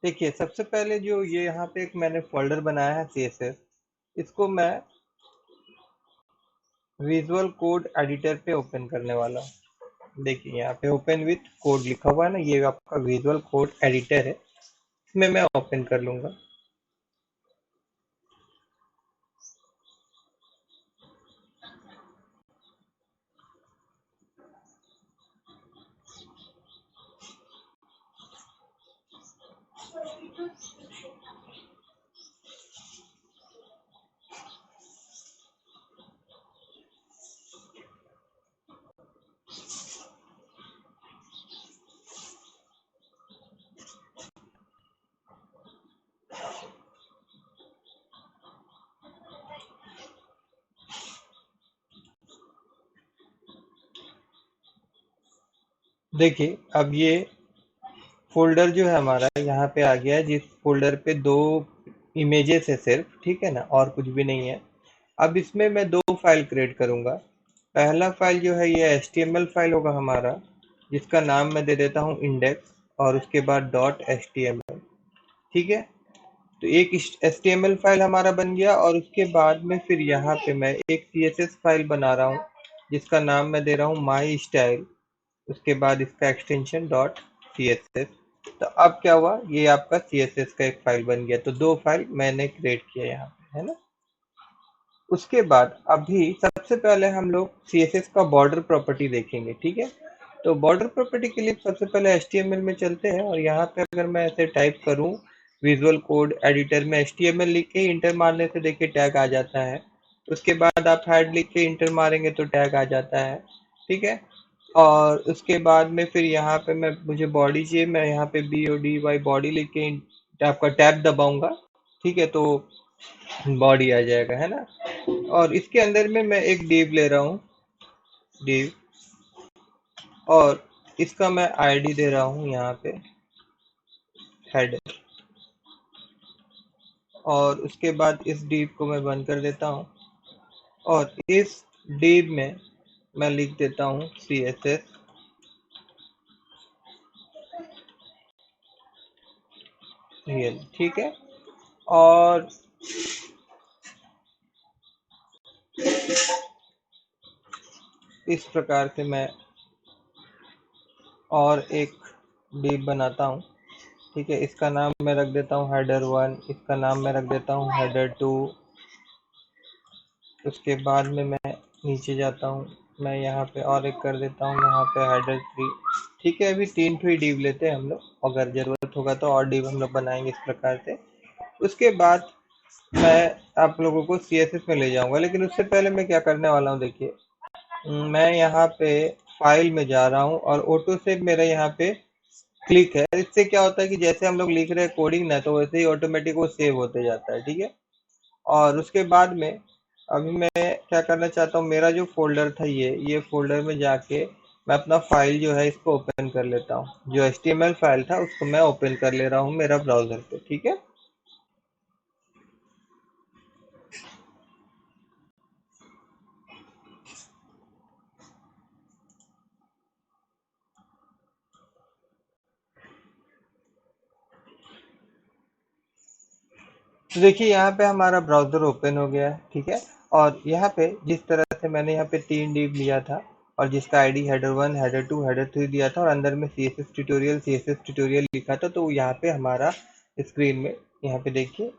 देखिए, सबसे पहले जो ये यहाँ पे एक मैंने फ़ोल्डर बनाया है सीएसएस, इसको मैं विजुअल कोड एडिटर पे ओपन करने वाला हूँ। देखिए यहाँ पे ओपन विथ कोड लिखा हुआ है ना, ये आपका विजुअल कोड एडिटर है, इसमें मैं ओपन कर लूँगा। देखिए, अब ये फ़ोल्डर जो है हमारा यहाँ पे आ गया है, जिस फ़ोल्डर पे 2 इमेजेस है सिर्फ़, ठीक है ना? और कुछ भी नहीं है। अब इसमें मैं 2 फ़ाइल क्रिएट करूँगा। पहला फ़ाइल जो है ये एचटीएमएल फ़ाइल होगा हमारा, जिसका नाम मैं दे देता हूँ इंडेक्स और उसके बाद डॉट एचटीएमएल, ठीक है? तो एक एचटीएमएल फ़ाइल हमारा बन गया और उसके बाद में फिर यहाँ पे मैं एक सीएसएस फ़ाइल बना रहा हूँ, जिसका नाम मैं दे रहा हूँ माई स्टाइल। उसके बाद इसका एक्सटेंशन डॉट सीएसएस। तो अब क्या हुआ, ये आपका सीएसएस का एक फाइल बन गया। तो 2 फाइल मैंने क्रिएट किया यहाँ पे, है ना? उसके बाद अभी सबसे पहले हम लोग सीएसएस का बॉर्डर प्रॉपर्टी देखेंगे, ठीक है? तो बॉर्डर प्रॉपर्टी के लिए सबसे पहले एचटीएमएल में चलते हैं और यहाँ पे अगर मैं ऐसे टाइप करूँ विजुअल कोड एडिटर में एचटीएमएल लिख के इंटर मारने से देखिए टैग आ जाता है। उसके बाद आप हेड लिख के इंटर मारेंगे तो टैग आ जाता है, ठीक है? और उसके बाद में फिर यहाँ पे मुझे बॉडी चाहिए, मैं यहाँ पे BODY बॉडी लिख के आपका टैब दबाऊंगा, ठीक है? तो बॉडी आ जाएगा, है ना? और इसके अंदर में मैं एक div ले रहा हूँ, div, और इसका मैं आईडी दे रहा हूँ यहाँ पे हेड, और उसके बाद इस div को मैं बंद कर देता हूँ और इस div में मैं लिख देता हूँ CSS real, ठीक है? और इस प्रकार से मैं और एक div बनाता हूँ, ठीक है? इसका नाम मैं रख देता हूँ header1, इसका नाम मैं रख देता हूँ header2। उसके बाद में मैं नीचे जाता हूँ, मैं यहाँ पे और एक कर देता हूँ यहाँ पे header3, ठीक है? अभी 3 ठो ही div लेते हैं हम लोग, अगर ज़रूरत होगा तो और div हम लोग बनाएंगे इस प्रकार से। उसके बाद मैं आप लोगों को CSS में ले जाऊंगा, लेकिन उससे पहले मैं क्या करने वाला हूँ देखिए, मैं यहाँ पे फाइल में जा रहा हूँ और ऑटो सेव मेरा यहाँ पे क्लिक है। इससे क्या होता है कि जैसे हम लोग लिख रहे हैं कोडिंग ना, तो वैसे ही ऑटोमेटिक वो सेव होते जाता है, ठीक है? और उसके बाद में अभी मैं क्या करना चाहता हूँ, मेरा जो फोल्डर था ये फोल्डर में जाके मैं अपना फाइल जो है इसको ओपन कर लेता हूँ। जो HTML फाइल था उसको मैं ओपन कर ले रहा हूँ मेरा ब्राउजर पे, ठीक है? तो देखिए यहाँ पे हमारा ब्राउज़र ओपन हो गया है, ठीक है? और यहाँ पे जिस तरह से मैंने यहाँ पे 3 div लिया था और जिसका आईडी header1, header2, header3 दिया था और अंदर में CSS ट्यूटोरियल लिखा था, तो यहाँ पे हमारा स्क्रीन में यहाँ पे देखिए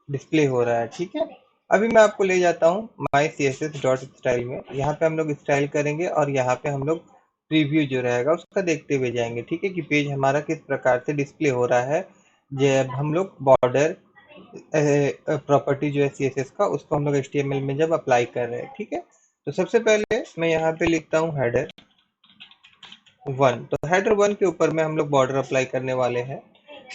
डिस्प्ले हो रहा है, ठीक है? अभी मैं आपको ले जाता हूँ माई CSS डॉट स्टाइल में। यहाँ पे हम लोग स्टाइल करेंगे और यहाँ पे हम लोग प्रीव्यू जो रहेगा उसका देखते हुए जाएंगे, ठीक है? कि पेज हमारा किस प्रकार से डिस्प्ले हो रहा है जब हम लोग बॉर्डर प्रॉपर्टी जो है CSS का, उसको हम लोग HTML में जब अप्लाई कर रहे हैं, ठीक है? तो सबसे पहले मैं यहाँ पे लिखता हूँ header1। तो header1 के ऊपर में हम लोग बॉर्डर अप्लाई करने वाले हैं।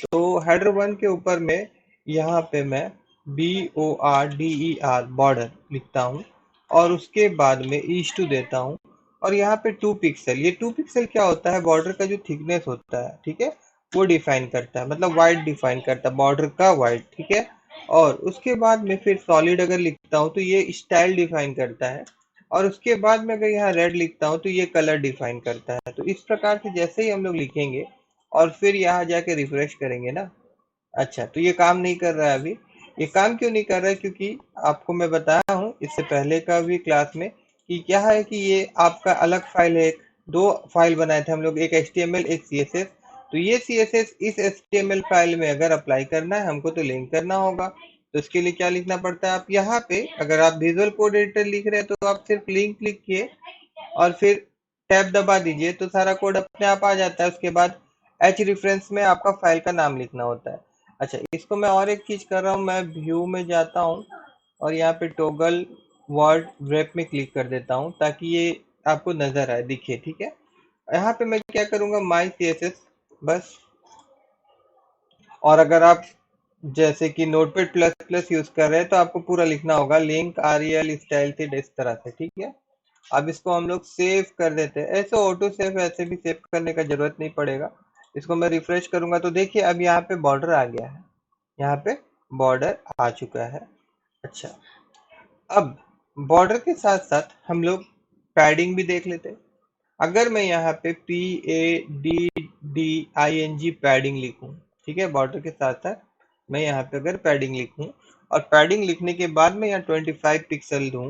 तो header1 के ऊपर में यहाँ पे मैं BORDER बॉर्डर लिखता हूँ और उसके बाद में each2 देता हूँ और यहाँ पे 2 पिक्सल, ये 2 पिक्सल क्या होता है, बॉर्डर का जो थिकनेस होता है, ठीक है? वो डिफाइन करता है, मतलब वाइड डिफाइन करता है, बॉर्डर का वाइड, ठीक है? और उसके बाद में फिर सॉलिड अगर लिखता हूँ तो ये स्टाइल डिफाइन करता है और उसके बाद में अगर यहाँ रेड लिखता हूँ तो ये कलर डिफाइन करता है। तो इस प्रकार से जैसे ही हम लोग लिखेंगे और फिर यहाँ जाके रिफ्रेश करेंगे ना, अच्छा, तो ये काम नहीं कर रहा है अभी। ये काम क्यों नहीं कर रहा है? क्योंकि आपको मैं बताया हूँ इससे पहले का भी क्लास में कि क्या है कि ये आपका अलग फाइल है। दो फाइल बनाए थे हम लोग, एक HTML एक CSS। तो ये CSS इस HTML फाइल में अगर अप्लाई करना है हमको तो लिंक करना होगा। तो इसके लिए क्या लिखना पड़ता है? आप यहाँ पे अगर आप विजुअल कोड एडिटर लिख रहे हैं तो आप सिर्फ लिंक लिखिए और फिर टैब दबा दीजिए तो सारा कोड अपने आप आ जाता है। उसके बाद एच रेफरेंस में आपका फाइल का नाम लिखना होता है। अच्छा, इसको मैं और एक चीज कर रहा हूँ, मैं व्यू में जाता हूँ और यहाँ पे टॉगल वर्ड wrap में क्लिक कर देता हूँ ताकि ये आपको नजर आए, दिखे। ठीक है, यहाँ पे मैं क्या करूंगा, माई CSS बस। और अगर आप जैसे कि नोटपैड प्लस प्लस यूज कर रहे हैं तो आपको पूरा लिखना होगा, लिंक REL स्टाइल से इस तरह से। ठीक है, अब इसको हम लोग सेव कर देते हैं। ऐसे ऑटो सेव ऐसे भी सेव करने का जरूरत नहीं पड़ेगा। इसको मैं रिफ्रेश करूंगा तो देखिए अब यहाँ पे बॉर्डर आ गया है, यहाँ पे बॉर्डर आ चुका है। अच्छा, अब बॉर्डर के साथ साथ हम लोग पैडिंग भी देख लेते हैं। अगर मैं यहाँ पे PADDING पैडिंग लिखूं, ठीक है, बॉर्डर के साथ साथ मैं यहाँ पे अगर पैडिंग लिखूं और पैडिंग लिखने के बाद मैं यहाँ 25 पिक्सल दूं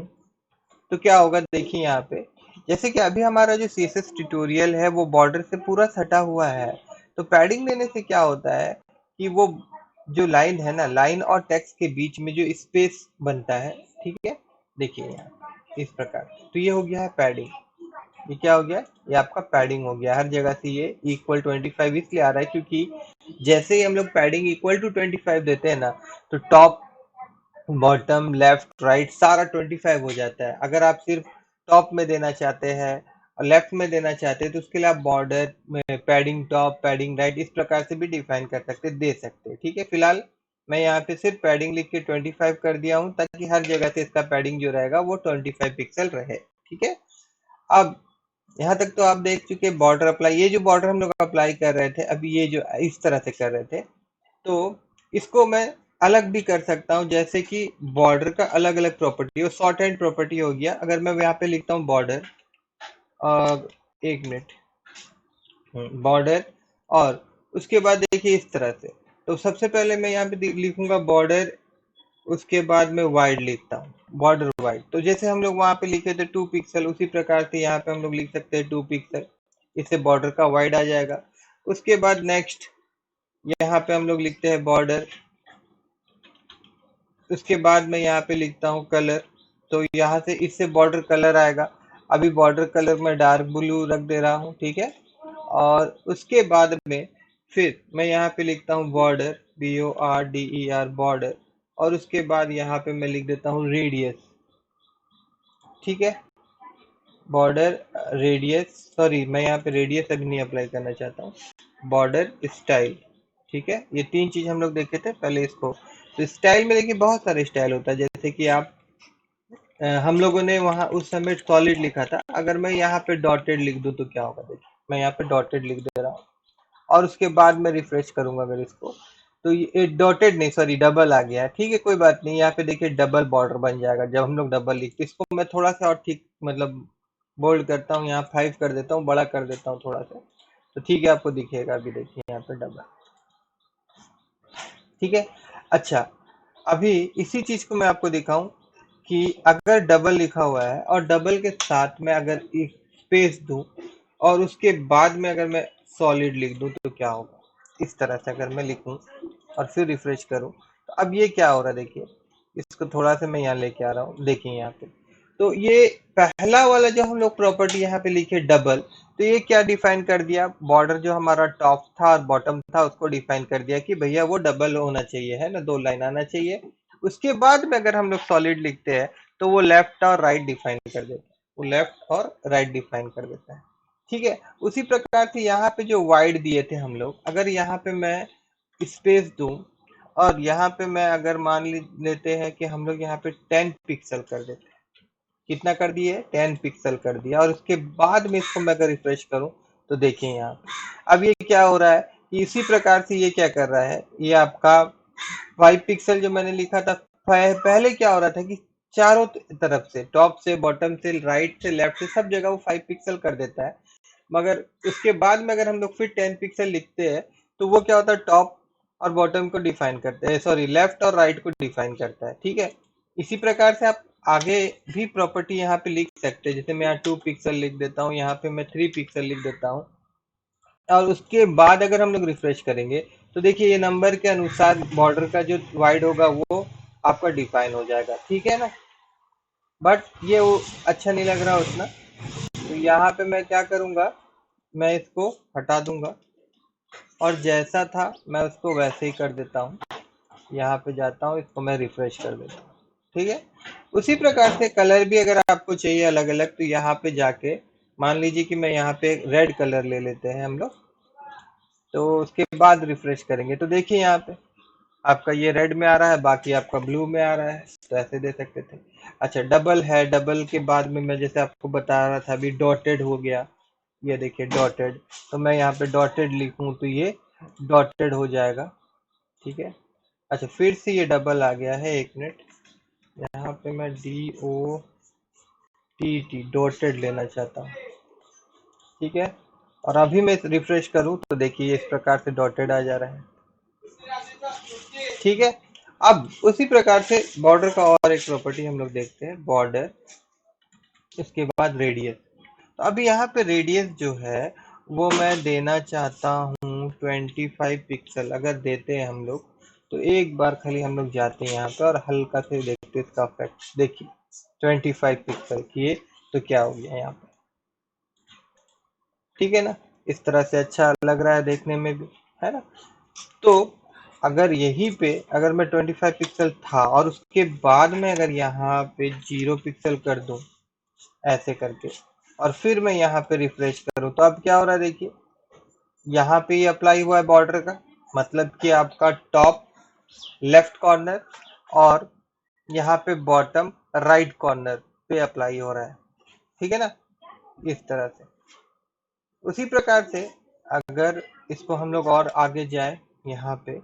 तो क्या होगा? देखिए यहाँ पे जैसे कि अभी हमारा जो CSS ट्यूटोरियल है वो बॉर्डर से पूरा सटा हुआ है। तो पैडिंग देने से क्या होता है कि वो जो लाइन है ना, लाइन और टेक्स्ट के बीच में जो स्पेस बनता है, ठीक है, देखिए यहाँ इस प्रकार। तो ये हो गया है पैडिंग। ये क्या हो गया? ये आपका पैडिंग हो गया। हर जगह से ये इक्वल 25 इसलिए आ रहा है क्योंकि जैसे ही हम लोग पैडिंग इक्वल टू 25 देते हैं ना तो टॉप बॉटम लेफ्ट राइट सारा 25 हो जाता है। अगर आप सिर्फ टॉप में देना चाहते हैं और लेफ्ट में देना चाहते हैं तो उसके लिए आप बॉर्डर में पैडिंग टॉप पैडिंग राइट इस प्रकार से भी डिफाइन कर सकते, दे सकते हैं। ठीक है, फिलहाल मैं यहाँ पे सिर्फ पैडिंग लिख के 25 कर दिया हूँ ताकि हर जगह से इसका पैडिंग जो रहेगा वो 25 पिक्सल रहे। ठीक है, अब यहाँ तक तो आप देख चुके बॉर्डर अप्लाई। ये जो बॉर्डर हम लोग अप्लाई कर रहे थे अभी, ये जो इस तरह से कर रहे थे, तो इसको मैं अलग भी कर सकता हूँ। जैसे कि बॉर्डर का अलग अलग प्रॉपर्टी हो, शॉर्ट हैंड प्रॉपर्टी हो गया। अगर मैं यहाँ पे लिखता हूँ बॉर्डर, एक मिनट, बॉर्डर, और उसके बाद देखिए इस तरह से, तो सबसे पहले मैं यहाँ पे लिखूंगा बॉर्डर, उसके बाद मैं वाइड लिखता हूँ, बॉर्डर वाइड। तो जैसे हम लोग वहां पे लिखे थे 2 पिक्सल, उसी प्रकार से यहाँ पे हम लोग लिख सकते हैं 2 पिक्सल। इससे बॉर्डर का वाइड आ जाएगा। उसके बाद नेक्स्ट यहाँ पे हम लोग लिखते हैं बॉर्डर, उसके बाद मैं यहाँ पे लिखता हूँ कलर। तो यहाँ से इससे बॉर्डर कलर आएगा। अभी बॉर्डर कलर मैं डार्क ब्लू रख दे रहा हूँ, ठीक है। और उसके बाद में फिर मैं यहाँ पे लिखता हूँ बॉर्डर, BORDER बॉर्डर, और उसके बाद यहाँ पे मैं लिख देता हूँ रेडियस। ठीक है, बॉर्डर रेडियस, सॉरी मैं यहाँ पे रेडियस अभी नहीं अप्लाई करना चाहता हूँ, बॉर्डर स्टाइल। ठीक है, ये तीन चीज हम लोग देखे थे पहले इसको। तो स्टाइल में देखिए बहुत सारे स्टाइल होता है, जैसे कि आप हम लोगों ने वहां उस समय सॉलिड लिखा था। अगर मैं यहाँ पे डॉटेड लिख दूं तो क्या होगा? देखिए मैं यहाँ पे डॉटेड लिख दे रहा हूँ और उसके बाद मैं रिफ्रेश करूंगा अगर इसको, तो ये डॉटेड नहीं, सॉरी डबल आ गया है। ठीक है, कोई बात नहीं, यहाँ पे देखिए डबल बॉर्डर बन जाएगा जब हम लोग डबल लिखते। इसको मैं थोड़ा सा और ठीक मतलब बोल्ड करता हूँ, यहाँ 5 कर देता हूँ, बड़ा कर देता हूँ थोड़ा सा, तो ठीक है आपको दिखेगा। अभी देखिए यहाँ पे डबल, ठीक है। अच्छा, अभी इसी चीज को मैं आपको दिखाऊं कि अगर डबल लिखा हुआ है और डबल के साथ में अगर एक स्पेस दूं और उसके बाद में अगर मैं सॉलिड लिख दूं तो क्या होगा? इस तरह से अगर मैं लिखूं और फिर रिफ्रेश करूं तो अब ये क्या हो रहा है? देखिए इसको थोड़ा सा मैं यहाँ लेके आ रहा हूँ, देखिए यहाँ पे। तो ये पहला वाला जो हम लोग प्रॉपर्टी यहाँ पे लिखे डबल, तो ये क्या डिफाइन कर दिया? बॉर्डर जो हमारा टॉप था और बॉटम था उसको डिफाइन कर दिया कि भैया वो डबल होना चाहिए, है ना, 2 लाइन आना चाहिए। उसके बाद में अगर हम लोग सॉलिड लिखते हैं तो वो लेफ्ट और राइट डिफाइन कर देता है, वो लेफ्ट और राइट डिफाइन कर देता है। ठीक है, उसी प्रकार से यहाँ पे जो वाइड दिए थे हम लोग, अगर यहाँ पे मैं स्पेस दूं और यहाँ पे मैं अगर मान लेते हैं कि हम लोग यहाँ पे 10 पिक्सल कर देते हैं। कितना कर दिए? 10 पिक्सल कर दिया। और उसके बाद में इसको मैं अगर रिफ्रेश करूं तो देखिए यहाँ पे अब ये क्या हो रहा है कि इसी प्रकार से ये क्या कर रहा है, ये आपका 5 पिक्सल जो मैंने लिखा था, पहले क्या हो रहा था कि चारों तरफ से, टॉप से बॉटम से राइट से लेफ्ट से सब जगह वो 5 पिक्सल कर देता है। मगर उसके बाद में अगर हम लोग फिर 10 पिक्सल लिखते हैं तो वो क्या होता है, टॉप और बॉटम को डिफाइन करता है, सॉरी लेफ्ट और राइट को डिफाइन करता है, ठीक है। इसी प्रकार से आप आगे भी प्रॉपर्टी यहाँ पे लिख सकते हैं, जैसे मैं यहाँ 2 पिक्सल लिख देता हूँ, यहाँ पे मैं 3 पिक्सल लिख देता हूँ, और उसके बाद अगर हम लोग रिफ्रेश करेंगे तो देखिए ये नंबर के अनुसार बॉर्डर का जो वाइड होगा वो आपका डिफाइन हो जाएगा, ठीक है ना। बट ये वो अच्छा नहीं लग रहा उतना, तो यहाँ पे मैं क्या करूँगा, मैं इसको हटा दूंगा और जैसा था मैं उसको वैसे ही कर देता हूँ। यहाँ पे जाता हूँ, इसको मैं रिफ्रेश कर देता हूँ, ठीक है। उसी प्रकार से कलर भी अगर आपको चाहिए अलग अलग, तो यहाँ पे जाके मान लीजिए कि मैं यहाँ पे रेड कलर ले लेते हैं हम लोग, तो उसके बाद रिफ्रेश करेंगे तो देखिए यहाँ पे आपका ये रेड में आ रहा है, बाकी आपका ब्लू में आ रहा है, तो ऐसे दे सकते थे। अच्छा डबल है, डबल के बाद में मैं जैसे आपको बता रहा था अभी डॉटेड हो गया, ये देखिए डॉटेड, तो मैं यहाँ पे डॉटेड लिखूं तो ये डॉटेड हो जाएगा, ठीक है। अच्छा फिर से ये डबल आ गया है, एक मिनट, यहाँ पे मैं DOTT डॉटेड लेना चाहता हूँ, ठीक है। और अभी मैं रिफ्रेश करूं तो देखिए इस प्रकार से डॉटेड आ जा रहा है, ठीक है। अब उसी प्रकार से बॉर्डर का और एक प्रॉपर्टी हम लोग देखते हैं, बॉर्डर, इसके बाद रेडियस। तो अभी यहाँ पे रेडियस जो है वो मैं देना चाहता हूँ 25 पिक्सल। अगर देते हैं हम लोग तो एक बार खाली हम लोग जाते हैं यहाँ पे और हल्का से देखते हैं इसका इफेक्ट, देखिए 25 पिक्सल किए तो क्या हो गया यहाँ पे, ठीक है ना। इस तरह से अच्छा लग रहा है देखने में भी, है ना। तो अगर यहीं पे अगर मैं 25 पिक्सल था और उसके बाद में अगर यहाँ पे 0 पिक्सल कर दूं ऐसे करके, और फिर मैं यहाँ पे रिफ्रेश करूं तो अब क्या हो रहा है देखिए, यहाँ पे ये अप्लाई हुआ है बॉर्डर का, मतलब कि आपका टॉप लेफ्ट कॉर्नर और यहाँ पे बॉटम राइट कॉर्नर पे अप्लाई हो रहा है, ठीक है ना, इस तरह से। उसी प्रकार से अगर इसको हम लोग और आगे जाए यहाँ पे,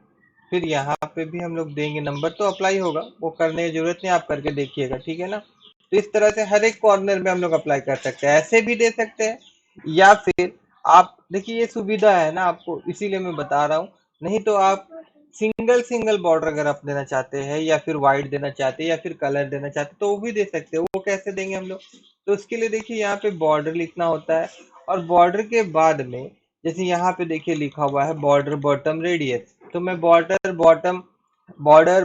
फिर यहाँ पे भी हम लोग देंगे नंबर तो अप्लाई होगा, वो करने की जरूरत नहीं, आप करके देखिएगा, ठीक है ना। तो इस तरह से हर एक कॉर्नर में हम लोग अप्लाई कर सकते हैं, ऐसे भी दे सकते हैं, या फिर आप देखिए ये सुविधा है ना आपको, इसीलिए मैं बता रहा हूँ। नहीं तो आप सिंगल सिंगल बॉर्डर अगर आप देना चाहते हैं या फिर वाइट देना चाहते हैं या फिर कलर देना चाहते हैं तो वो भी दे सकते हैं। वो कैसे देंगे हम लोग, तो उसके लिए देखिए यहाँ पे बॉर्डर लिखना होता है, और बॉर्डर के बाद में जैसे यहाँ पे देखिए लिखा हुआ है बॉर्डर बॉटम रेडियस, तो मैं बॉर्डर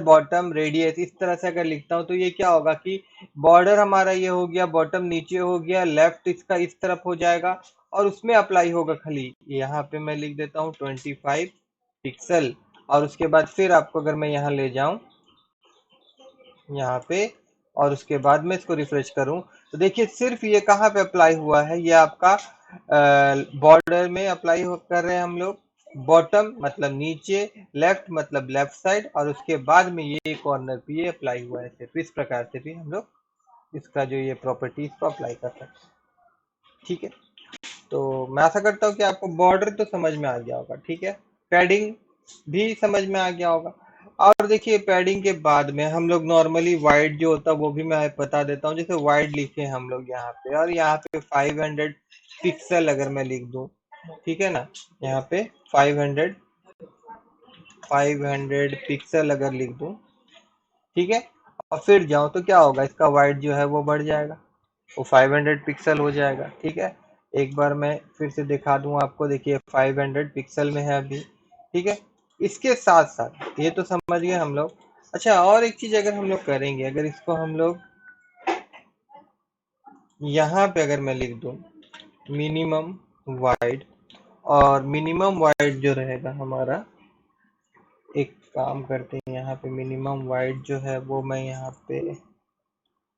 बॉटम रेडियस इस तरह से अगर लिखता हूँ तो ये क्या होगा कि बॉर्डर हमारा ये हो गया, बॉटम नीचे हो गया, लेफ्ट इसका इस तरफ हो जाएगा और उसमें अप्लाई होगा खाली। यहाँ पे मैं लिख देता हूँ 25 पिक्सल, और उसके बाद फिर आपको अगर मैं यहाँ ले जाऊं यहाँ पे और उसके बाद में इसको रिफ्रेश करूं तो देखिए सिर्फ ये कहाँ पे अप्लाई हुआ है, ये आपका बॉर्डर में अप्लाई कर रहे हैं हम लोग, बॉटम मतलब नीचे, लेफ्ट मतलब लेफ्ट साइड, और उसके बाद में ये कॉर्नर पे ये अप्लाई हुआ है। सिर्फ इस प्रकार से भी हम लोग इसका जो ये प्रॉपर्टी इसको अप्लाई कर सकते हैं, ठीक है। तो मैं आशा करता हूँ कि आपको बॉर्डर तो समझ में आ गया होगा, ठीक है। पैडिंग भी समझ में आ गया होगा। और देखिए पैडिंग के बाद में हम लोग नॉर्मली वाइड जो होता है वो भी मैं बता देता हूँ, जैसे वाइड लिखे हम लोग यहाँ पे, और यहाँ पे 500 पिक्सल अगर मैं लिख दूं, ठीक है ना, यहाँ पे 500 पिक्सल अगर लिख दूं, ठीक है, और फिर जाऊं तो क्या होगा, इसका वाइड जो है वो बढ़ जाएगा, वो 500 पिक्सल हो जाएगा, ठीक है। एक बार मैं फिर से दिखा दूं आपको, देखिए 500 पिक्सल में है अभी, ठीक है। इसके साथ साथ ये तो समझ गए हम लोग। अच्छा और एक चीज अगर हम लोग करेंगे, अगर इसको हम लोग यहाँ पे अगर मैं लिख दूं मिनिमम वाइड, और मिनिमम वाइड जो रहेगा हमारा, एक काम करते हैं यहाँ पे मिनिमम वाइड जो है वो मैं यहाँ पे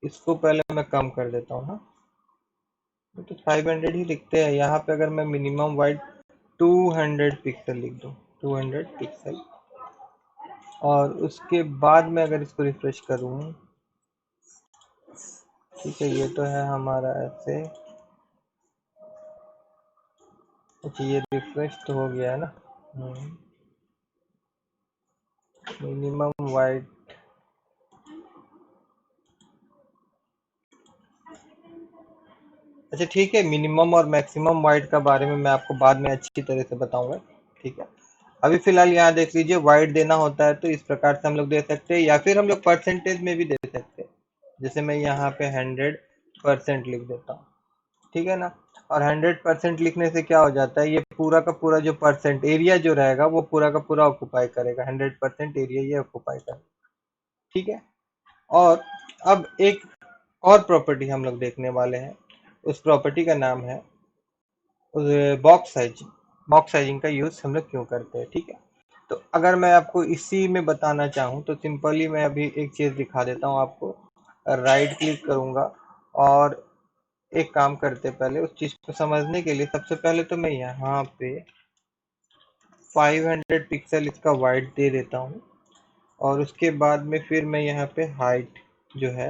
इसको पहले मैं कम कर देता हूँ ना, तो 500 ही लिखते हैं। यहाँ पे अगर मैं मिनिमम वाइड 200 पिक्सल लिख दूँ, 200 पिक्सल, और उसके बाद में अगर इसको रिफ्रेश करूँ, ठीक है, ये तो है हमारा ऐसे। अच्छा ये रिफ्रेश तो हो गया है ना, मिनिमम वाइड, अच्छा ठीक है, मिनिमम और मैक्सिमम वाइड का बारे में मैं आपको बाद में अच्छी तरह से बताऊंगा, ठीक है। अभी फिलहाल यहाँ देख लीजिए, वाइड देना होता है तो इस प्रकार से हम लोग दे सकते हैं, या फिर हम लोग परसेंटेज में भी दे सकते हैं। जैसे मैं यहाँ पे 100% लिख देता हूँ, ठीक है ना। और 100% लिखने से क्या हो जाता है, ये पूरा का पूरा जो परसेंट एरिया जो रहेगा वो पूरा का पूरा ऑक्यूपाई करेगा, 100% एरिया ये ऑक्यूपाई करेगा, ठीक है। और अब एक और प्रॉपर्टी हम लोग देखने वाले हैं, उस प्रॉपर्टी का नाम है बॉक्स साइजिंग। बॉक्स साइजिंग का यूज हम लोग क्यों करते हैं, ठीक है। तो अगर मैं आपको इसी में बताना चाहूँ तो सिंपली मैं अभी एक चीज दिखा देता हूँ आपको। राइट क्लिक करूंगा और एक काम करते पहले उस चीज को समझने के लिए, सबसे पहले तो मैं यहाँ पे 500 पिक्सल इसका वाइड दे देता हूँ, और उसके बाद में फिर मैं यहाँ पे हाइट जो है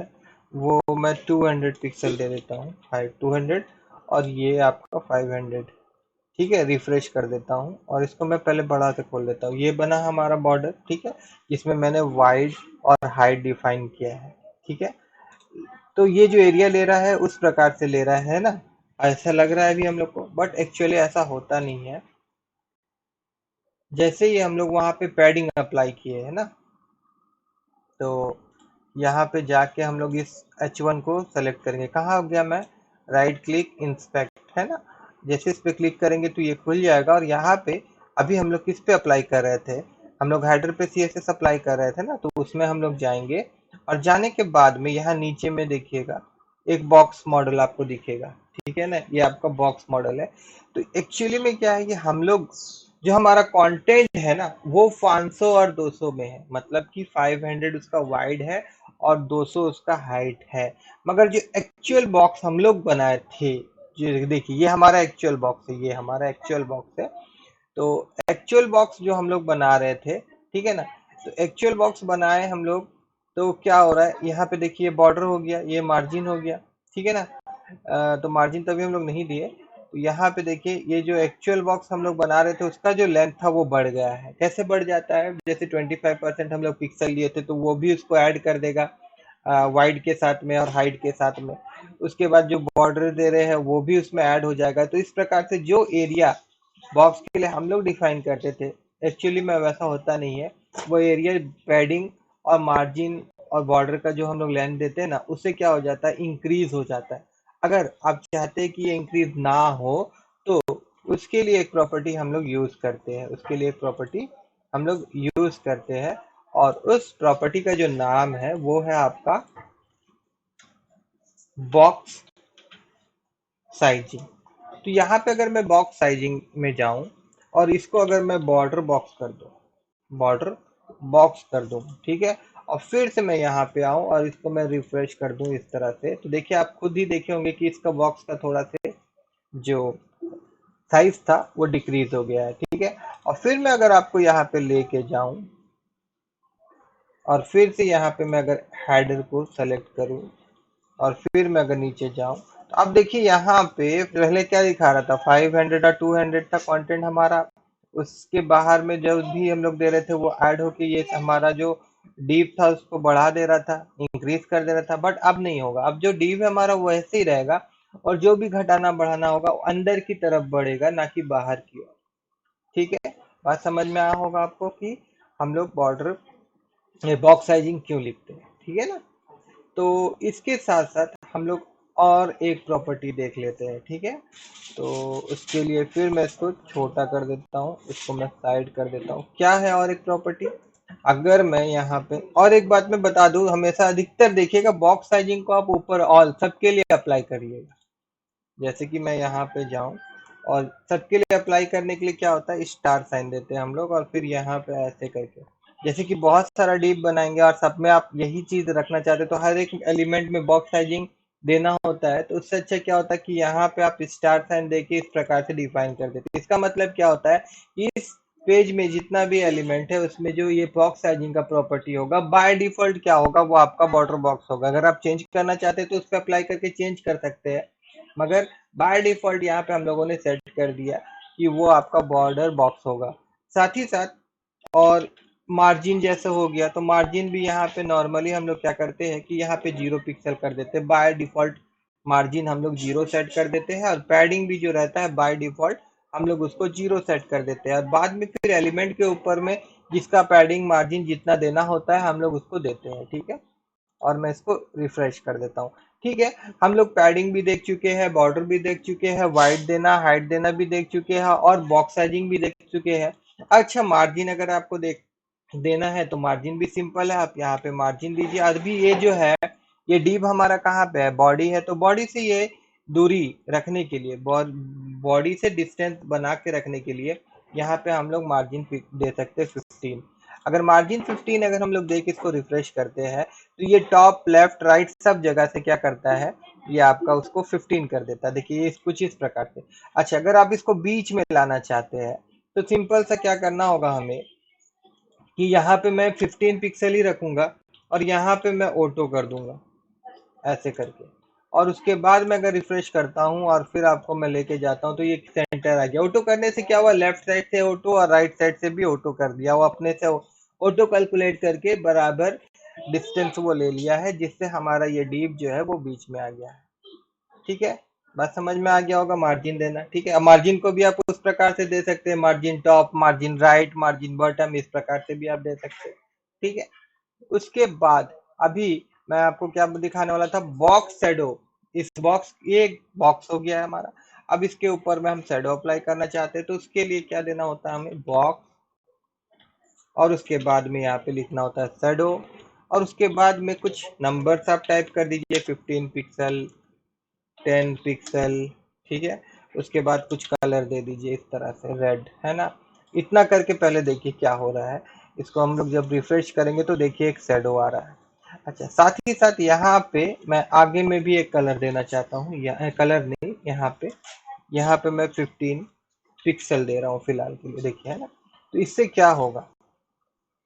वो मैं 200 पिक्सल दे देता हूँ, हाइट 200, और ये आपका 500, ठीक है। रिफ्रेश कर देता हूँ और इसको मैं पहले बड़ा से खोल देता हूँ। ये बना हमारा बॉर्डर, ठीक है, जिसमें मैंने वाइड और हाइट डिफाइन किया है, ठीक है। तो ये जो एरिया ले रहा है उस प्रकार से ले रहा है ना, ऐसा लग रहा है अभी हम लोग को, बट एक्चुअली ऐसा होता नहीं है। जैसे ही हम लोग वहां पे पैडिंग अप्लाई किए है ना, तो यहाँ पे जाके हम लोग इस H1 को सेलेक्ट करेंगे। कहाँ हो गया मैं, राइट क्लिक इंस्पेक्ट, है ना। जैसे इस पे क्लिक करेंगे तो ये खुल जाएगा, और यहाँ पे अभी हम लोग किस पे अप्लाई कर रहे थे, हम लोग हेडर पे CSS अप्लाई कर रहे थे ना, तो उसमें हम लोग जाएंगे, और जाने के बाद में यहाँ नीचे में देखिएगा एक बॉक्स मॉडल आपको दिखेगा, ठीक है ना, ये आपका बॉक्स मॉडल है। तो एक्चुअली में क्या है कि हम लोग जो हमारा कंटेंट है ना वो 500 और 200 में है, मतलब कि 500 उसका वाइड है और 200 उसका हाइट है। मगर जो एक्चुअल बॉक्स हम लोग बनाए थे, जो देखिए ये हमारा एक्चुअल बॉक्स है, ये हमारा एक्चुअल बॉक्स है। तो एक्चुअल बॉक्स जो हम लोग बना रहे थे, ठीक है ना, तो एक्चुअल बॉक्स बनाए हम लोग, तो क्या हो रहा है यहाँ पे देखिए, बॉर्डर हो गया, ये मार्जिन हो गया, ठीक है ना। तो मार्जिन तभी हम लोग नहीं दिए, तो यहाँ पे देखिए ये जो एक्चुअल बॉक्स हम लोग बना रहे थे उसका जो लेंथ था वो बढ़ गया है। कैसे बढ़ जाता है, जैसे 25% हम लोग पिक्सल लिए थे तो वो भी उसको ऐड कर देगा वाइड के साथ में और हाइट के साथ में। उसके बाद जो बॉर्डर दे रहे हैं वो भी उसमें ऐड हो जाएगा। तो इस प्रकार से जो एरिया बॉक्स के लिए हम लोग डिफाइन करते थे, एक्चुअली में वैसा होता नहीं है। वो एरिया पैडिंग और मार्जिन और बॉर्डर का जो हम लोग लेंथ देते हैं ना, उससे क्या हो जाता है, इंक्रीज हो जाता है। अगर आप चाहते हैं कि ये इंक्रीज ना हो तो उसके लिए एक प्रॉपर्टी हम लोग यूज करते हैं, उसके लिए एक प्रॉपर्टी हम लोग यूज करते हैं, और उस प्रॉपर्टी का जो नाम है वो है आपका बॉक्स साइजिंग। तो यहाँ पे अगर मैं बॉक्स साइजिंग में जाऊं और इसको अगर मैं बॉर्डर बॉक्स कर दूं, बॉर्डर बॉक्स कर दूं, ठीक है, और फिर से मैं यहाँ पे आऊं और इसको मैं रिफ्रेश कर दूं इस तरह से, तो देखिए आप खुद ही देखे होंगे कि इसका बॉक्स का थोड़ा से जो साइज था वो डिक्रीज हो गया है, ठीक है। और फिर मैं अगर आपको यहाँ पे लेके जाऊं और फिर से यहाँ पे मैं अगर हेडर को सेलेक्ट करूं और फिर मैं अगर नीचे जाऊं, तो अब देखिए यहाँ पे पहले क्या दिखा रहा था, 500 और 200 था कंटेंट हमारा। उसके बाहर में जो भी हम लोग दे रहे थे वो ऐड होके ये हमारा जो डीप था उसको बढ़ा दे रहा था, इंक्रीज कर दे रहा था। बट अब नहीं होगा, अब जो डीप है हमारा वो ऐसे ही रहेगा, और जो भी घटाना बढ़ाना होगा वो अंदर की तरफ बढ़ेगा, ना कि बाहर की ओर, ठीक है। बात समझ में आया होगा आपको कि हम लोग बॉर्डर बॉक्स साइजिंग क्यों लिखते हैं, ठीक है ना। तो इसके साथ साथ हम लोग और एक प्रॉपर्टी देख लेते हैं, ठीक है। तो उसके लिए फिर मैं इसको छोटा कर देता हूँ, इसको मैं साइड कर देता हूँ। क्या है और एक प्रॉपर्टी, अगर मैं यहाँ पे और एक बात मैं बता दूं, हमेशा अधिकतर देखिएगा बॉक्स साइजिंग को आप ऊपर ऑल सबके लिए अप्लाई करिएगा। जैसे कि मैं यहाँ पे जाऊं और सबके लिए अप्लाई करने के लिए क्या होता है, स्टार साइन देते हैं हम लोग, और फिर यहाँ पे ऐसे करके, जैसे कि बहुत सारा डीप बनाएंगे और सब में आप यही चीज रखना चाहते हैं, तो हर एक एलिमेंट में बॉक्स साइजिंग देना होता है। तो उससे अच्छा क्या होता है कि यहाँ पे आप स्टार साइन देके इस प्रकार से डिफाइन कर देते हैं। इसका मतलब क्या होता है, इस पेज में जितना भी एलिमेंट है उसमें जो ये बॉक्स साइजिंग का प्रॉपर्टी होगा बाय डिफॉल्ट क्या होगा, वो आपका बॉर्डर बॉक्स होगा। अगर आप चेंज करना चाहते हैं तो उस पर अप्लाई करके चेंज कर सकते हैं, मगर बाय डिफॉल्ट यहाँ पे हम लोगों ने सेट कर दिया कि वो आपका बॉर्डर बॉक्स होगा। साथ ही साथ और मार्जिन जैसे हो गया, तो मार्जिन भी यहाँ पे नॉर्मली हम लोग क्या करते हैं कि यहाँ पे 0 पिक्सल कर देते हैं, बाय डिफॉल्ट मार्जिन हम लोग 0 सेट कर देते हैं। और पैडिंग भी जो रहता है बाय डिफॉल्ट हम लोग उसको 0 सेट कर देते हैं और बाद में फिर एलिमेंट के ऊपर में जिसका पैडिंग मार्जिन जितना देना होता है हम लोग उसको देते हैं, ठीक है। और मैं इसको रिफ्रेश कर देता हूँ, ठीक है। हम लोग पैडिंग भी देख चुके हैं, बॉर्डर भी देख चुके हैं, वाइड देना हाइट देना भी देख चुके हैं और बॉक्स साइजिंग भी देख चुके हैं। अच्छा, मार्जिन अगर आपको देना है तो मार्जिन भी सिंपल है, आप यहाँ पे मार्जिन दीजिए। अभी ये जो है ये डिव हमारा कहाँ पे है, बॉडी है, तो बॉडी से ये दूरी रखने के लिए, बॉडी से डिस्टेंस बना के रखने के लिए यहाँ पे हम लोग मार्जिन दे सकते हैं 15। अगर मार्जिन 15 अगर हम लोग दे के इसको रिफ्रेश करते हैं तो ये टॉप लेफ्ट राइट सब जगह से क्या करता है, ये आपका उसको 15 कर देता है। देखिए ये कुछ इस प्रकार से। अच्छा, अगर आप इसको बीच में लाना चाहते हैं तो सिंपल सा क्या करना होगा हमें कि यहाँ पे मैं 15 पिक्सल ही रखूंगा और यहाँ पे मैं ऑटो कर दूंगा ऐसे करके, और उसके बाद मैं अगर रिफ्रेश करता हूँ और फिर आपको मैं लेके जाता हूँ तो ये सेंटर आ गया। ऑटो करने से क्या हुआ, लेफ्ट साइड से ऑटो और राइट साइड से भी ऑटो कर दिया, वो अपने से ऑटो कैलकुलेट करके बराबर डिस्टेंस वो ले लिया है, जिससे हमारा ये डीप जो है वो बीच में आ गया है, ठीक है। बात समझ में आ गया होगा मार्जिन देना, ठीक है। मार्जिन को भी आप उस प्रकार से दे सकते हैं, margin top, margin right, margin bottom, इस प्रकार से भी आप दे सकते हैं, ठीक है। उसके बाद अभी मैं आपको क्या दिखाने वाला था, बॉक्स शैडो। इस बॉक्स, ये बॉक्स हो गया है हमारा। अब इसके ऊपर में हम शैडो अप्लाई करना चाहते हैं तो उसके लिए क्या देना होता है हमें, बॉक्स, और उसके बाद में यहाँ पे लिखना होता है शैडो, और उसके बाद में कुछ नंबर्स आप टाइप कर दीजिए, 15 पिक्सल, 10 पिक्सल, ठीक है। उसके बाद कुछ कलर दे दीजिए इस तरह से, रेड, है ना। इतना करके पहले देखिए क्या हो रहा है। इसको हम लोग जब रिफ्रेश करेंगे तो देखिए एक शैडो आ रहा है। अच्छा, साथ ही साथ यहाँ पे मैं आगे में भी एक कलर देना चाहता हूँ, या कलर नहीं, यहाँ पे मैं 15 पिक्सल दे रहा हूँ फिलहाल के लिए, देखिए, है ना। तो इससे क्या होगा,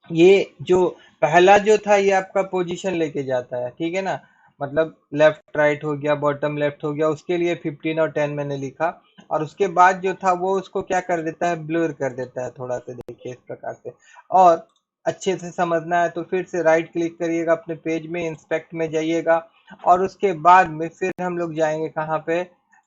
ये जो पहला जो था ये आपका पोजीशन लेके जाता है, ठीक है ना। मतलब लेफ्ट राइट हो गया, बॉटम लेफ्ट हो गया, उसके लिए 15 और 10 मैंने लिखा, और उसके बाद जो था वो उसको क्या कर देता है, ब्लर कर देता है थोड़ा सा, देखिए इस प्रकार से। और अच्छे से समझना है तो फिर से राइट क्लिक करिएगा अपने पेज में, इंस्पेक्ट में जाइएगा, और उसके बाद में फिर हम लोग जाएंगे कहाँ पे,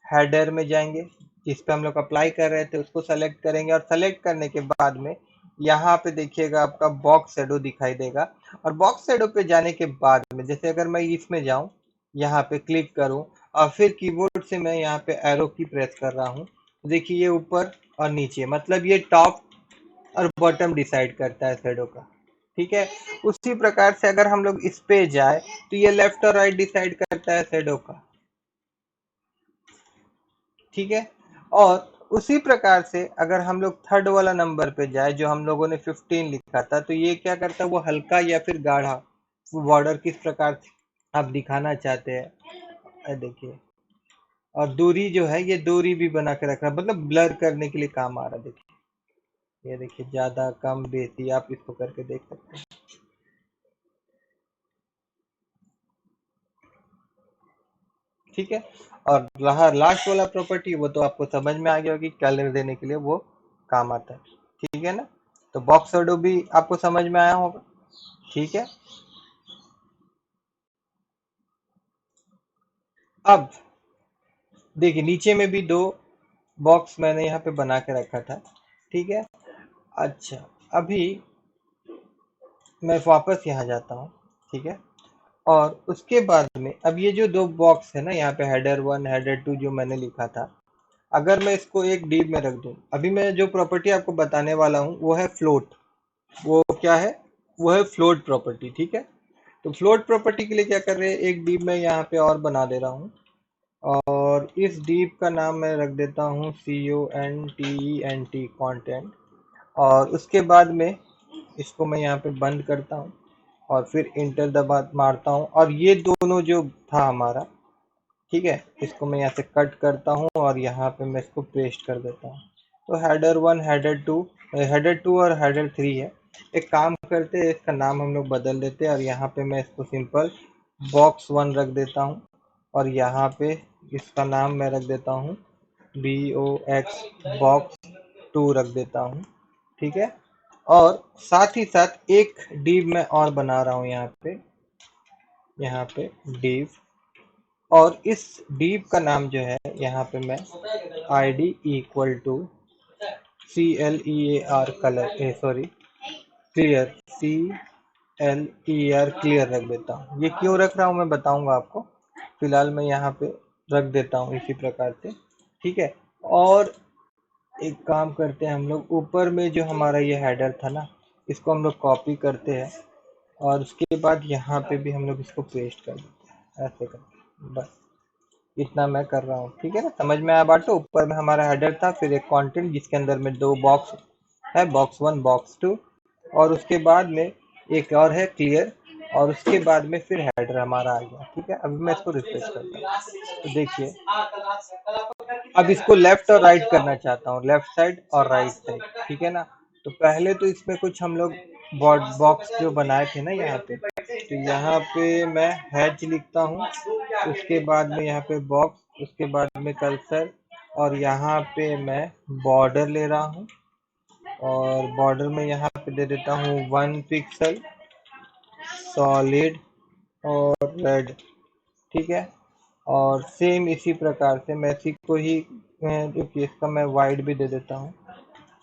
हेडर में जाएंगे, जिस पे हम लोग अप्लाई कर रहे थे उसको सेलेक्ट करेंगे, और सेलेक्ट करने के बाद में यहाँ पे देखिएगा आपका बॉक्स शैडो दिखाई देगा। और बॉक्स शैडो पे जाने के बाद में जैसे अगर मैं इसमें जाऊं, यहाँ पे क्लिक करूं, और फिर कीबोर्ड से मैं यहाँ पे एरो की प्रेस कर रहा हूँ, देखिए ये ऊपर और नीचे, मतलब ये टॉप और बॉटम डिसाइड करता है शैडो का, ठीक है। उसी प्रकार से अगर हम लोग इस पे जाए तो ये लेफ्ट और राइट डिसाइड करता है शैडो का, ठीक है। और उसी प्रकार से अगर हम लोग थर्ड वाला नंबर पे जाए जो हम लोगों ने 15 लिखा था, तो ये क्या करता है, वो हल्का या फिर गाढ़ा, वो बॉर्डर किस प्रकार से आप दिखाना चाहते हैं, देखिए। और दूरी जो है ये दूरी भी बना के रखना, मतलब ब्लर करने के लिए काम आ रहा है, देखिए। ये देखिए ज्यादा कम बेसी आप इसको करके देख सकते हैं, ठीक है। और रहा लास्ट वाला प्रॉपर्टी, वो तो आपको समझ में आ गया होगी, कलर देने के लिए वो काम आता है, ठीक है ना। तो बॉक्स शैडो भी आपको समझ में आया होगा, ठीक है। अब देखिए नीचे में भी दो बॉक्स मैंने यहाँ पे बना के रखा था, ठीक है। अच्छा, अभी मैं वापस यहाँ जाता हूँ, ठीक है। और उसके बाद में अब ये जो दो बॉक्स है ना, यहाँ पे हेडर 1 हेडर 2 जो मैंने लिखा था, अगर मैं इसको एक डिव में रख दूं, अभी मैं जो प्रॉपर्टी आपको बताने वाला हूँ वो है फ्लोट। वो क्या है, वो है फ्लोट प्रॉपर्टी, ठीक है। तो फ्लोट प्रॉपर्टी के लिए क्या कर रहे हैं, एक डिव मैं यहाँ पे और बना दे रहा हूँ, और इस डीप का नाम मैं रख देता हूँ CONTENT, कंटेंट। और उसके बाद में इसको मैं यहाँ पे बंद करता हूँ और फिर इंटर दबा मारता हूँ, और ये दोनों जो था हमारा, ठीक है, इसको मैं यहाँ से कट करता हूँ और यहाँ पे मैं इसको पेस्ट कर देता हूँ। तो हेडर 1 हेडर 2 और हेडर 3 है। एक काम करते हैं, इसका नाम हम लोग बदल देते हैं, और यहाँ पे मैं इसको सिंपल बॉक्स 1 रख देता हूँ, और यहाँ पे इसका नाम मैं रख देता हूँ BOX बॉक्स 2 रख देता हूँ, ठीक है। और साथ ही साथ एक डिव मैं और बना रहा हूँ यहाँ पे डिव, और इस डिव का नाम जो है यहाँ पे मैं ID equal to CLEAR colour sorry clear CLER clear रख देता हूँ। ये क्यों रख रहा हूँ मैं बताऊंगा आपको। फिलहाल मैं यहाँ पे रख देता हूँ इसी प्रकार से, ठीक है। और एक काम करते हैं हम लोग, ऊपर में जो हमारा ये हेडर था ना, इसको हम लोग कॉपी करते हैं और उसके बाद यहाँ पे भी हम लोग इसको पेस्ट कर देते हैं ऐसे करके। बस इतना मैं कर रहा हूँ, ठीक है ना, समझ में आया बात। तो ऊपर में हमारा हेडर था, फिर एक कंटेंट जिसके अंदर में दो बॉक्स है, बॉक्स 1 बॉक्स 2, और उसके बाद में एक और है क्लियर, और उसके बाद में फिर हेडर हमारा आ गया, ठीक है। अभी मैं इसको रिफ्रेश करता हूँ तो देखिए, अब इसको लेफ्ट और राइट करना चाहता हूँ, लेफ्ट साइड और राइट साइड, ठीक है ना। तो पहले तो इसमें कुछ हम लोग बॉक्स जो बनाए थे ना यहाँ पे, तो यहाँ पे मैं हैच लिखता हूँ, उसके बाद में यहाँ पे बॉक्स, उसके बाद में कर्सर, और यहाँ पे मैं बॉर्डर ले रहा हूँ, और बॉर्डर में यहाँ पे दे देता हूँ 1 पिक्सल सॉलिड और रेड, ठीक है। और सेम इसी प्रकार से मैं इसी को ही जो कि इसका मैं वाइड भी दे देता हूँ,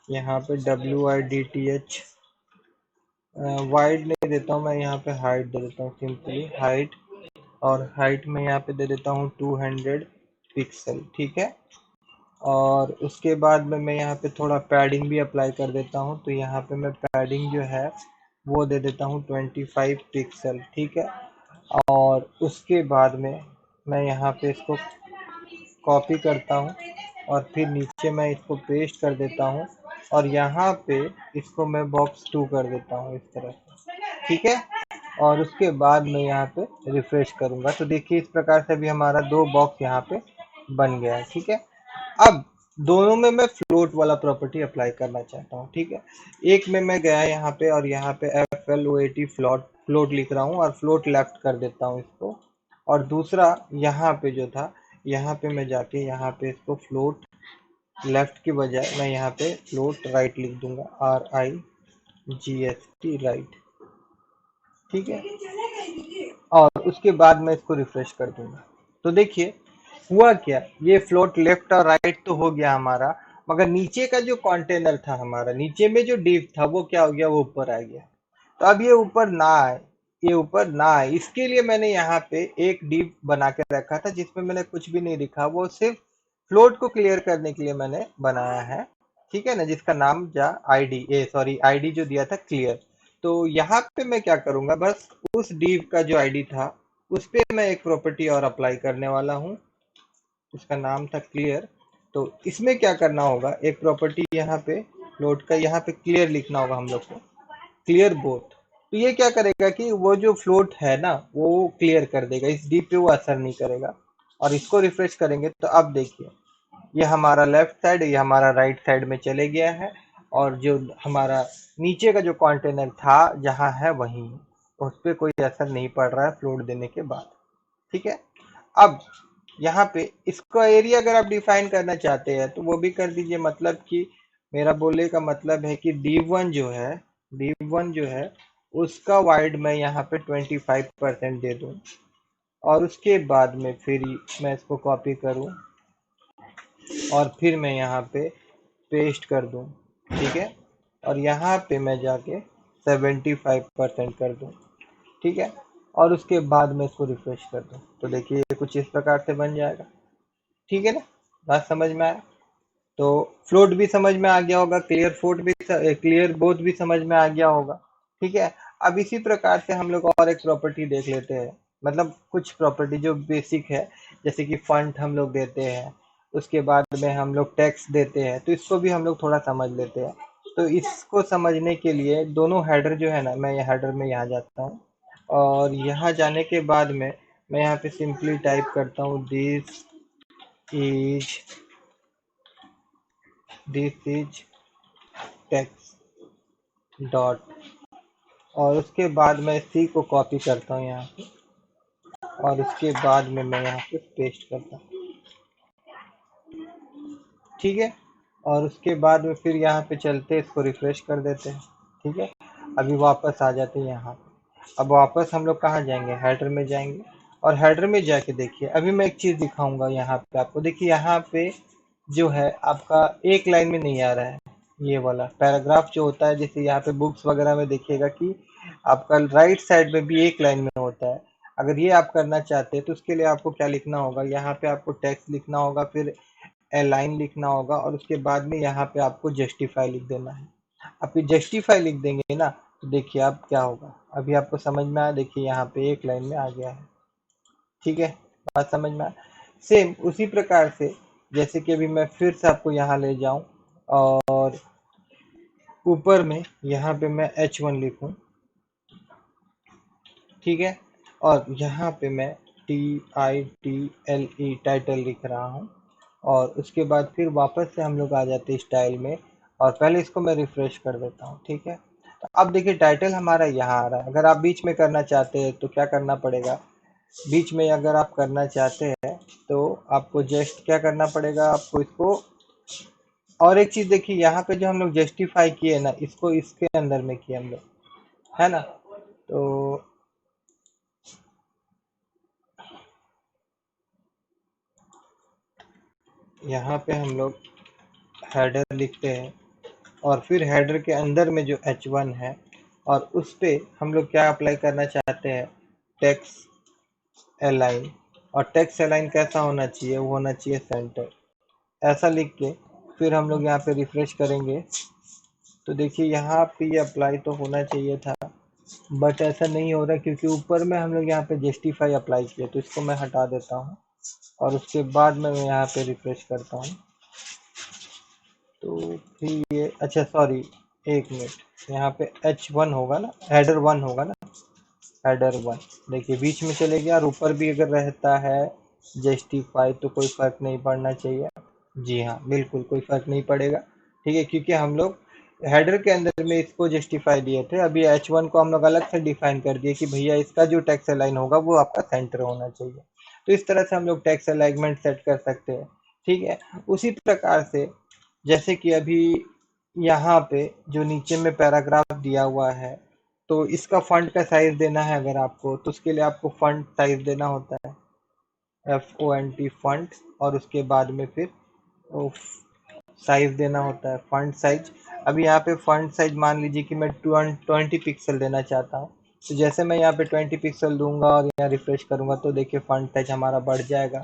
यहाँ पे WIDTH वाइड नहीं देता हूँ मैं, यहाँ पे हाइट दे देता हूँ, सिंपली हाइट, और हाइट में यहाँ पे दे देता हूँ 200 पिक्सल, ठीक है। और उसके बाद में मैं यहाँ पे थोड़ा पैडिंग भी अप्लाई कर देता हूँ, तो यहाँ पे मैं पैडिंग जो है वो दे देता हूँ 25 पिक्सल, ठीक है। और उसके बाद में मैं यहाँ पे इसको कॉपी करता हूँ और फिर नीचे मैं इसको पेस्ट कर देता हूँ, और यहाँ पे इसको मैं बॉक्स 2 कर देता हूँ इस तरह से, ठीक है। और उसके बाद मैं यहाँ पे रिफ्रेश करूँगा, तो देखिए इस प्रकार से भी हमारा दो बॉक्स यहाँ पे बन गया है, ठीक है। अब दोनों में मैं फ्लोट वाला प्रॉपर्टी अप्लाई करना चाहता हूँ, ठीक है। एक में मैं गया यहाँ पे और यहाँ पे FLOAT फ्लोट लिख रहा हूँ और फ्लोट लेफ्ट कर देता हूँ इसको, और दूसरा यहाँ पे जो था, यहाँ पे मैं जाके यहाँ पे इसको फ्लोट लेफ्ट की बजाय मैं यहाँ पे फ्लोट राइट लिख दूंगा, RIGST राइट, ठीक है। और उसके बाद मैं इसको रिफ्रेश कर दूंगा, तो देखिए हुआ क्या, ये फ्लोट लेफ्ट और राइट तो हो गया हमारा, मगर नीचे का जो कंटेनर था हमारा, नीचे में जो डिव था वो क्या हो गया, वो ऊपर आ गया। तो अब ये ऊपर ना आए, ये ऊपर ना आए, इसके लिए मैंने यहाँ पे एक डिव बना के रखा था जिसमें मैंने कुछ भी नहीं लिखा, वो सिर्फ फ्लोट को क्लियर करने के लिए मैंने बनाया है, ठीक है ना, जिसका नाम जा आईडी जो दिया था क्लियर। तो यहाँ पे मैं क्या करूंगा, बस उस div का जो आईडी था उस पे मैं एक प्रॉपर्टी और अप्लाई करने वाला हूँ, इसका नाम था क्लियर। तो इसमें क्या करना होगा, एक प्रॉपर्टी यहाँ पे फ्लोट का, यहाँ पे क्लियर लिखना होगा हम लोग को, क्लियर बोथ। तो ये क्या करेगा कि वो जो फ्लोट है ना वो क्लियर कर देगा, इस div पे वो असर नहीं करेगा। और इसको रिफ्रेश करेंगे तो अब देखिए, ये हमारा लेफ्ट साइड, ये हमारा राइट साइड में चले गया है, और जो हमारा नीचे का जो कंटेनर था जहां है वहीं है, उस पर कोई असर नहीं पड़ रहा है फ्लोट देने के बाद, ठीक है। अब यहाँ पे इसका एरिया अगर आप डिफाइन करना चाहते हैं तो वो भी कर दीजिए, मतलब कि मेरा बोलने का मतलब है कि div1 जो है उसका वाइड मैं यहाँ पे 25% दे दूं, और उसके बाद में फिर मैं इसको कॉपी करूं और फिर मैं यहाँ पे पेस्ट कर दूं, ठीक है। और यहाँ पे मैं जाके 75% कर दूं, ठीक है। और उसके बाद मैं इसको रिफ्रेश कर दूं, तो देखिए ये कुछ इस प्रकार से बन जाएगा, ठीक है ना, बात समझ में आया। तो फ्लोट भी समझ में आ गया होगा, क्लियर बोथ भी समझ में आ गया होगा, ठीक है। अब इसी प्रकार से हम लोग और एक प्रॉपर्टी देख लेते हैं, मतलब कुछ प्रॉपर्टी जो बेसिक है, जैसे कि फंड हम लोग देते हैं, उसके बाद में हम लोग टैक्स देते हैं, तो इसको भी हम लोग थोड़ा समझ लेते हैं। तो इसको समझने के लिए दोनों हेडर जो है ना, मैं ये हेडर में यहाँ जाता हूँ, और यहाँ जाने के बाद में मैं यहाँ पे सिंपली टाइप करता हूँ is this is text dot, और उसके बाद मैं सी को कॉपी करता हूँ यहाँ पे, और उसके बाद में मैं यहाँ पे पेस्ट करता हूँ, ठीक है। और उसके बाद में फिर यहाँ पे चलते इसको रिफ्रेश कर देते हैं, ठीक है। अभी वापस आ जाते हैं यहाँ पे। अब वापस हम लोग कहाँ जाएंगे, हेडर में जाएंगे, और हेडर में जाके देखिए अभी मैं एक चीज़ दिखाऊंगा यहाँ पे आपको, देखिए यहाँ पे जो है आपका एक लाइन में नहीं आ रहा है, ये वाला पैराग्राफ जो होता है, जैसे यहाँ पे बुक्स वगैरह में देखिएगा कि आपका राइट साइड में भी एक लाइन में होता है। अगर ये आप करना चाहते हैं तो उसके लिए आपको क्या लिखना होगा, यहाँ पे आपको टेक्स्ट लिखना होगा, फिर ए लाइन लिखना होगा, और उसके बाद में यहाँ पे आपको जस्टिफाई लिख देना है। आप ये जस्टिफाई लिख देंगे ना, तो देखिए अब क्या होगा, अभी आपको समझ में आया, देखिए यहाँ पे एक लाइन में आ गया है। ठीक है, बात समझ में आया। सेम उसी प्रकार से जैसे कि अभी मैं फिर से आपको यहाँ ले जाऊं और ऊपर में यहाँ पे मैं H1 लिखूं, ठीक है, और यहाँ पे मैं TITLE टाइटल लिख रहा हूँ, और उसके बाद फिर वापस से हम लोग आ जाते हैं स्टाइल में, और पहले इसको मैं रिफ्रेश कर देता हूँ। ठीक है, तो अब देखिए टाइटल हमारा यहाँ आ रहा है। अगर आप बीच में करना चाहते हैं तो क्या करना पड़ेगा, बीच में अगर आप करना चाहते हैं तो आपको जस्ट क्या करना पड़ेगा, आपको इसको, और एक चीज देखिए यहाँ पे जो हम लोग जस्टिफाई किए ना, इसको इसके अंदर में किए हम लोग, है ना। तो यहाँ पे हम लोग हेडर लिखते हैं, और फिर हेडर के अंदर में जो H1 है, और उस पे हम लोग क्या अप्लाई करना चाहते हैं, टेक्स्ट अलाइन। और टेक्स्ट अलाइन कैसा होना चाहिए, वो होना चाहिए सेंटर, ऐसा लिख के फिर हम लोग यहाँ पे रिफ्रेश करेंगे। तो देखिए यहाँ पे ये अप्लाई तो होना चाहिए था, बट ऐसा नहीं हो रहा क्योंकि ऊपर में हम लोग यहाँ पे जस्टिफाई अप्लाई किए। तो इसको मैं हटा देता हूँ, और उसके बाद में मैं यहाँ पे रिफ्रेश करता हूँ। तो फिर ये, अच्छा सॉरी, एक मिनट, यहाँ पे H1 होगा ना, हेडर 1 होगा ना, हेडर 1, देखिए बीच में चले गया, और ऊपर भी अगर रहता है जस्टिफाई तो कोई फर्क नहीं पड़ना चाहिए। जी हाँ, बिल्कुल कोई फर्क नहीं पड़ेगा। ठीक है, क्योंकि हम लोग हेडर के अंदर में इसको जस्टिफाई दिए थे, अभी H1 को हम लोग अलग से डिफाइन कर दिए कि भैया इसका जो टेक्स्ट अलाइन होगा वो आपका सेंटर होना चाहिए। तो इस तरह से हम लोग टेक्स्ट अलाइनमेंट सेट कर सकते हैं। ठीक है, उसी प्रकार से जैसे कि अभी यहाँ पे जो नीचे में पैराग्राफ दिया हुआ है, तो इसका फंट का साइज देना है अगर आपको, तो उसके लिए आपको फंट साइज देना होता है, FONT फंट, और उसके बाद में फिर साइज देना होता है, फंट साइज। अभी यहाँ पे फंट साइज मान लीजिए कि मैं 20 पिक्सल देना चाहता हूँ, तो जैसे मैं यहाँ पे 20 पिक्सल दूंगा और यहाँ रिफ्रेश करूंगा तो देखिए फंट साइज हमारा बढ़ जाएगा।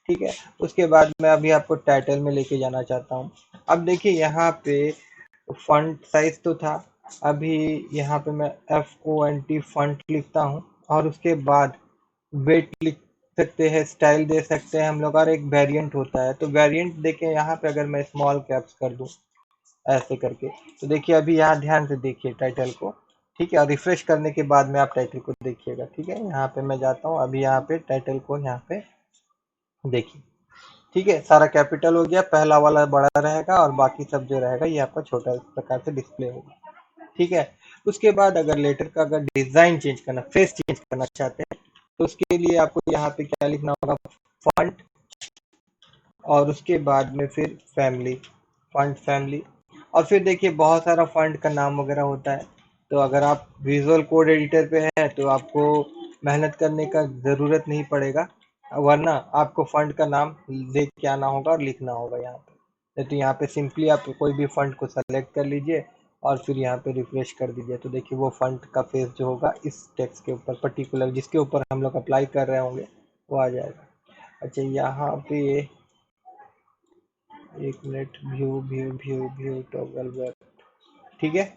ठीक है, उसके बाद मैं अभी आपको टाइटल में लेके जाना चाहता हूँ। अब देखिए यहाँ पे फंट साइज तो था, अभी यहाँ पे मैं FONT फंट लिखता हूँ, और उसके बाद वेट लिख सकते हैं, स्टाइल दे सकते हैं हम लोग, और एक वेरिएंट होता है। तो वेरिएंट देखें यहाँ पे, अगर मैं स्मॉल कैप्स कर दूं ऐसे करके, तो देखिए अभी यहाँ ध्यान से देखिए टाइटल को। ठीक है, और रिफ्रेश करने के बाद में आप टाइटल को देखिएगा। ठीक है, यहाँ पे मैं जाता हूँ, अभी यहाँ पे टाइटल को यहाँ पे देखिए। ठीक है, सारा कैपिटल हो गया, पहला वाला बड़ा रहेगा और बाकी सब जो रहेगा ये आपका छोटा इस प्रकार से डिस्प्ले होगा। ठीक है, उसके बाद अगर लेटर का अगर डिजाइन चेंज करना, फेस चेंज करना चाहते हैं, तो उसके लिए आपको यहाँ पे क्या लिखना होगा, फंट, और उसके बाद में फिर फैमिली, फंट फैमिली। और फिर देखिए बहुत सारा फंट का नाम वगैरह होता है, तो अगर आप विजुअल कोड एडिटर पे हैं तो आपको मेहनत करने का ज़रूरत नहीं पड़ेगा, वरना आपको फंट का नाम देख के आना होगा और लिखना होगा यहाँ पे। नहीं तो यहाँ पे सिंपली आप कोई भी फंट को सेलेक्ट कर लीजिए और फिर यहाँ पे रिफ्रेश कर दीजिए, तो देखिए वो फंट का फेस जो होगा इस टेक्स्ट के ऊपर पर्टिकुलर जिसके ऊपर हम लोग अप्लाई कर रहे होंगे वो आ जाएगा। अच्छा यहाँ पे एक minute, view view view view toggle back. ठीक है,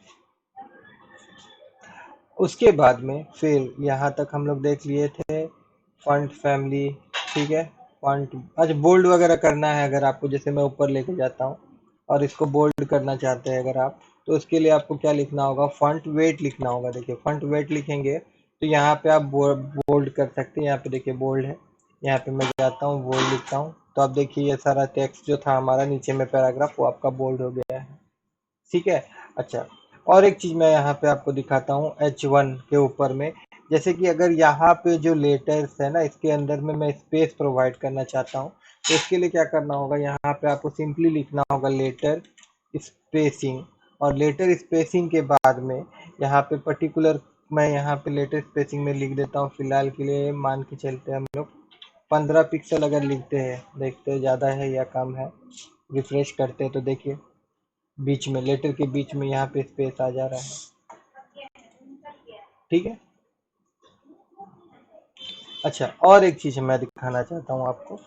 उसके बाद में फिर यहाँ तक हम लोग देख लिए थे फंट फैमिली। ठीक है, फंट, अच्छा बोल्ड वगैरह करना है अगर आपको, जैसे मैं ऊपर लेके जाता हूँ और इसको बोल्ड करना चाहते हैं अगर आप, तो उसके लिए आपको क्या लिखना होगा, फंट वेट लिखना होगा। देखिए फंट वेट लिखेंगे तो यहाँ पे आप बोल्ड कर सकते हैं, यहाँ पे देखिए बोल्ड है, यहाँ पे मैं जाता हूँ बोल्ड लिखता हूँ, तो आप देखिए ये सारा टेक्स्ट जो था हमारा नीचे में पैराग्राफ वो आपका बोल्ड हो गया है। ठीक है, अच्छा और एक चीज मैं यहाँ पे आपको दिखाता हूँ H1 के ऊपर में, जैसे कि अगर यहाँ पे जो लेटर्स है ना इसके अंदर में मैं स्पेस प्रोवाइड करना चाहता हूँ, तो इसके लिए क्या करना होगा, यहाँ पे आपको सिंपली लिखना होगा लेटर स्पेसिंग, और लेटर स्पेसिंग के बाद में यहाँ पे पर्टिकुलर, मैं यहाँ पे लेटर स्पेसिंग में लिख देता हूँ, फिलहाल के लिए मान के चलते हैं हम लोग 15 पिक्सल अगर लिखते हैं, देखते हैं ज़्यादा है या कम है, रिफ्रेश करते हैं तो देखिए बीच में, लेटर के बीच में यहाँ पे स्पेस आ जा रहा है। ठीक है। अच्छा, और एक चीज मैं दिखाना चाहता हूँ आपको,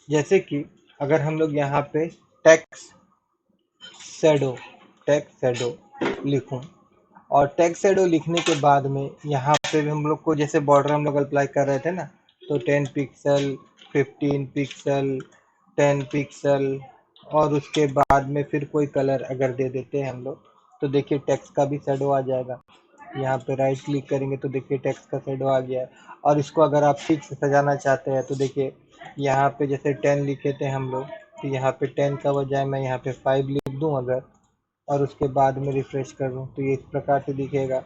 जैसे कि अगर हम लोग यहाँ पे टेक्स्ट शैडो टेक्स्ट शैडो लिखूं, और टेक्स्ट शैडो लिखने के बाद में यहाँ पे भी हम लोग को जैसे बॉर्डर हम लोग अप्लाई कर रहे थे ना, तो 10 पिक्सल, 15 पिक्सल, 10 पिक्सल, और उसके बाद में फिर कोई कलर अगर दे देते हैं हम लोग, तो देखिए टेक्स्ट का भी शैडो आ जाएगा। यहाँ पे राइट क्लिक करेंगे तो देखिए टेक्स्ट का शैडो आ गया है। और इसको अगर आप ठीक से सजाना चाहते हैं तो देखिए यहाँ पे जैसे 10 लिखे थे हम लोग, तो यहाँ पे 10 का बजाय मैं यहाँ पे 5 लिख दूँ अगर, और उसके बाद में रिफ्रेश कर दूँ तो ये इस प्रकार से दिखेगा।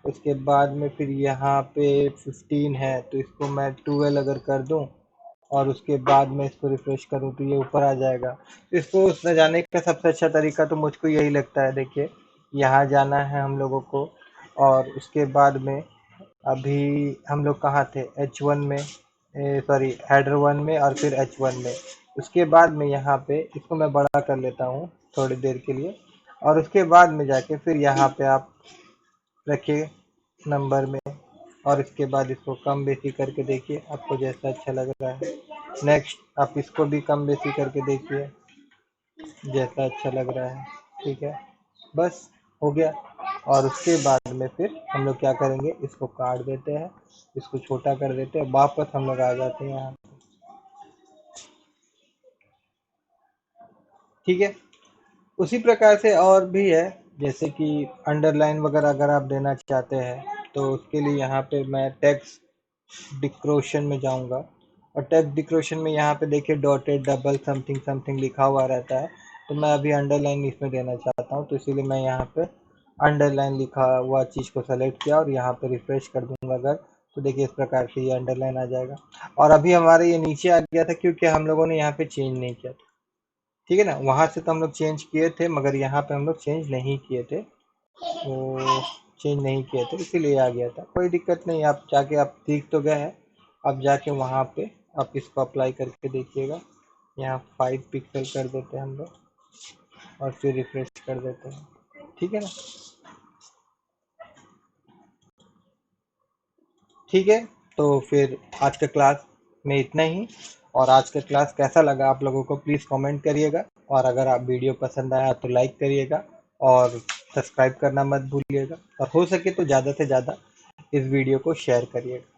उसके बाद में फिर यहाँ पे 15 है तो इसको मैं 12 अगर कर दूँ, और उसके बाद मैं इसको रिफ्रेश करूँ तो ये ऊपर आ जाएगा। इसको सजाने का सबसे अच्छा तरीका तो मुझको यही लगता है। देखिए यहाँ जाना है हम लोगों को, और उसके बाद में अभी हम लोग कहाँ थे, H1 में, सॉरी हेडर 1 में, और फिर H1 में। उसके बाद में यहाँ पे इसको मैं बड़ा कर लेता हूँ थोड़ी देर के लिए, और उसके बाद में जाके फिर यहाँ पे आप रखिए नंबर में, और इसके बाद इसको कम बेसी करके देखिए आपको जैसा अच्छा लग रहा है। नेक्स्ट आप इसको भी कम बेसी करके देखिए जैसा अच्छा लग रहा है। ठीक है, बस हो गया। और उसके बाद में फिर हम लोग क्या करेंगे, इसको काट देते हैं, इसको छोटा कर देते हैं, वापस हम लोग आ जाते हैं यहाँ। ठीक है, उसी प्रकार से और भी है, जैसे कि अंडरलाइन वगैरह अगर आप देना चाहते हैं तो उसके लिए यहाँ पे मैं टेक्स्ट डिक्रोशन में जाऊँगा, और टेक्स्ट डिक्रोशन में यहाँ पे देखिए डॉटेड डबल समथिंग समथिंग लिखा हुआ रहता है, तो मैं अभी अंडरलाइन इसमें देना चाहता हूँ, तो इसीलिए मैं यहाँ पे अंडरलाइन लिखा हुआ चीज़ को सेलेक्ट किया और यहाँ पे रिफ्रेश कर दूंगा अगर, तो देखिए इस प्रकार से ये अंडरलाइन आ जाएगा। और अभी हमारे ये नीचे आ गया था क्योंकि हम लोगों ने यहाँ पे चेंज नहीं किया था। ठीक है ना, वहां से तो हम लोग चेंज किए थे मगर यहाँ पे हम लोग चेंज नहीं किए थे, तो चेंज नहीं किए थे इसीलिए आ गया था। कोई दिक्कत नहीं, आप जाके आप सीख तो गए हैं, आप जाके वहाँ पे आप इसको अप्लाई करके देखिएगा। यहाँ 5 पिक्सल कर देते हैं हम लोग, और फिर रिफ्रेश कर देते हैं। ठीक है ना, ठीक है। तो फिर आज का क्लास में इतना ही, और आज का क्लास कैसा लगा आप लोगों को प्लीज़ कमेंट करिएगा, और अगर आप वीडियो पसंद आया तो लाइक करिएगा, और सब्सक्राइब करना मत भूलिएगा, और हो सके तो ज़्यादा से ज़्यादा इस वीडियो को शेयर करिएगा।